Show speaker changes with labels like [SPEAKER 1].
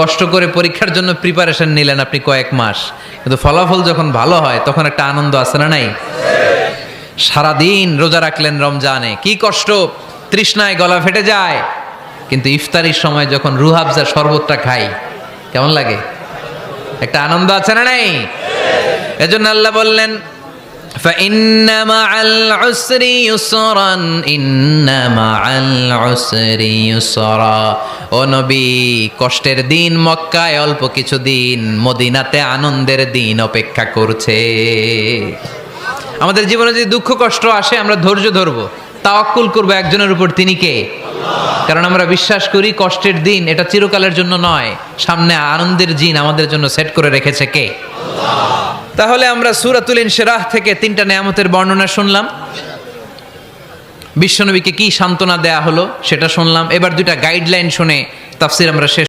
[SPEAKER 1] কষ্ট করে পরীক্ষার জন্য প্রিপারেশন নিলেন আপনি কয়েক মাস, কিন্তু ফলাফল যখন ভালো হয় তখন একটা আনন্দ আছে না নাই? সারাদিন রোজা রাখলেন রমজানে, কি কষ্ট, তৃষ্ণায় গলা ফেটে যায়, কিন্তু ইফতারির সময় যখন রুহাবজা শরবতটা খাই কেমন লাগে? একটা আনন্দ আছে না নাই? এজন্য আল্লাহ বললেন فَإِنَّ مَعَ الْعُسْرِ يُسْرًا إِنَّ مَعَ الْعُسْرِ يُسْرًا। ও নবী, কষ্টের দিন মক্কায় অল্প কিছু দিন, মদিনাতে আনন্দের দিন অপেক্ষা করছে। আমাদের জীবনে যদি দুঃখ কষ্ট আসে আমরা ধৈর্য ধরবো, তাওয়াক্কুল করবো একজনের উপর, তিনি কে? কারণ আমরা বিশ্বাস করি কষ্টের দিন এটা চিরকালের জন্য নয়, সামনে আনন্দের দিন আমাদের জন্য সেট করে রেখেছে কে? তাহলে আমরা সূরাতুল ইনশিরাহ থেকে 3টা নেয়ামতের বর্ণনা শুনলাম, বিশ্বনবীকে কি সান্ত্বনা দেয়া হলো সেটা শুনলাম। এবার 2টা গাইডলাইন শুনে তাফসীর আমরা শেষ